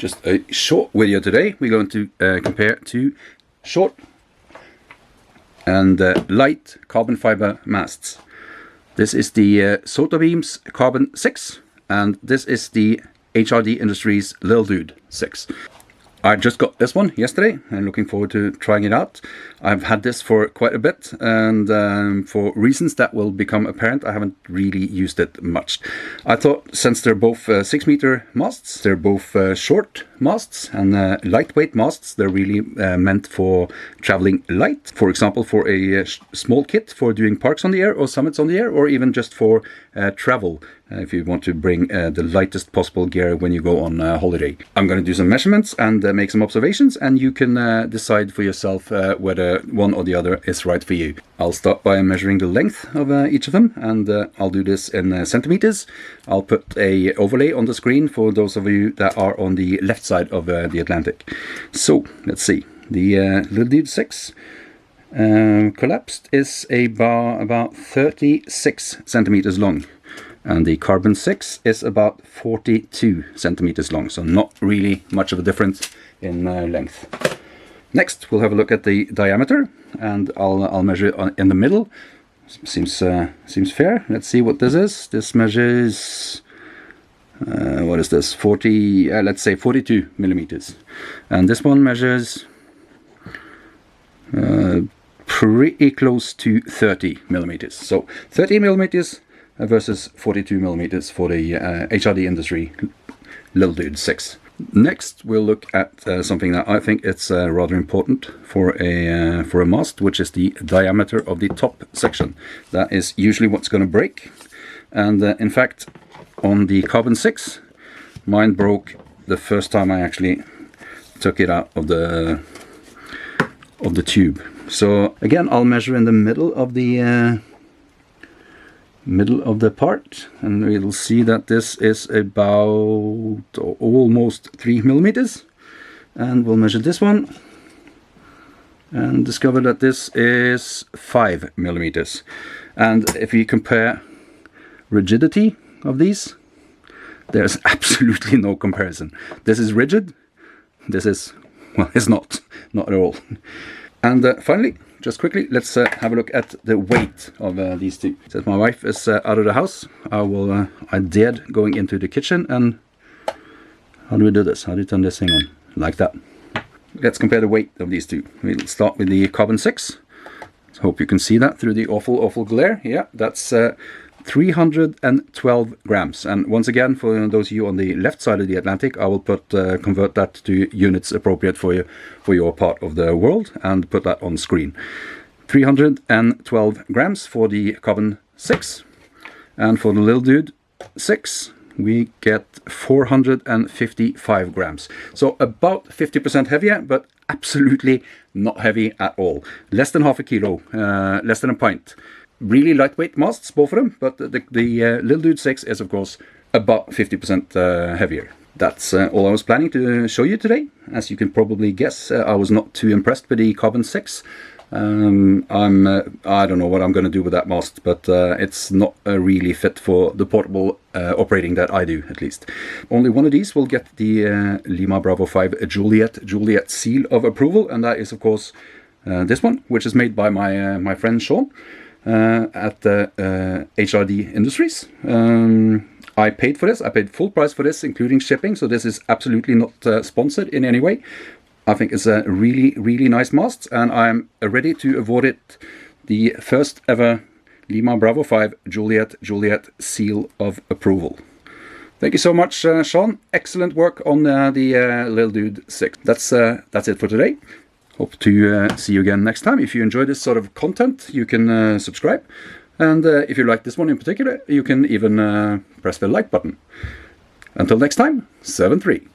Just a short video today. We're going to compare two short and light carbon fiber masts. This is the SOTABeams Carbon 6 and this is the HRD Industries Lil Dude 6. I just got this one yesterday and looking forward to trying it out. I've had this for quite a bit and for reasons that will become apparent, I haven't really used it much. I thought since they're both 6-meter masts, they're both short masts and lightweight masts, they're really meant for traveling light. For example, for a small kit for doing parks on the air or summits on the air, or even just for travel. If you want to bring the lightest possible gear when you go on holiday. I'm going to do some measurements and make some observations, and you can decide for yourself whether one or the other is right for you. I'll start by measuring the length of each of them, and I'll do this in centimeters. I'll put a overlay on the screen for those of you that are on the left side of the Atlantic. So let's see. The Lil Dude 6 collapsed is about 36 centimeters long. And the Carbon 6 is about 42 centimeters long, so not really much of a difference in length. Next, we'll have a look at the diameter, and I'll measure it in the middle. Seems fair. Let's see what this is. This measures what is this? 40. Let's say 42 millimeters, and this one measures pretty close to 30 millimeters. So 30 millimeters. Versus 42 millimeters for the HRD Industry Lil Dude 6. Next, we'll look at something that I think it's rather important for a mast, which is the diameter of the top section. That is usually what's going to break. And in fact, on the Carbon 6, mine broke the first time I actually took it out of the tube. So again, I'll measure in the middle of the part, and we'll see that this is about almost 3 millimeters, and we'll measure this one and discover that this is 5 millimeters. And if we compare rigidity of these, there's absolutely no comparison. This is rigid, this is, well, it's not at all. And finally, just quickly, let's have a look at the weight of these two. Since my wife is out of the house, I dared going into the kitchen, and how do we do this? How do you turn this thing on? Like that. Let's compare the weight of these two. We'll start with the Carbon 6. Hope you can see that through the awful glare. Yeah, that's 312 grams. And once again, for those of you on the left side of the Atlantic, I will convert that to units appropriate for your part of the world and put that on screen. 312 grams for the Carbon 6, and for the Lil Dude 6 we get 455 grams. So about 50% heavier, but absolutely not heavy at all. Less than half a kilo, less than a pint. Really lightweight masts, both of them, but the Lil Dude 6 is of course about 50% heavier. That's all I was planning to show you today. As you can probably guess, I was not too impressed with the Carbon 6. I don't know what I'm going to do with that mast, but it's not really fit for the portable operating that I do, at least. Only one of these will get the Lima Bravo 5 Juliet seal of approval, and that is of course this one, which is made by my friend Sean at HRD Industries. I paid for this. I paid full price for this, including shipping, so this is absolutely not sponsored in any way. I think it's a really nice mast, and I'm ready to award it the first ever Lima Bravo 5 Juliet seal of approval. Thank you so much, Sean. Excellent work on the Lil Dude 6. That's it for today. Hope to see you again next time. If you enjoy this sort of content, you can subscribe. And if you like this one in particular, you can even press the like button. Until next time, 7-3.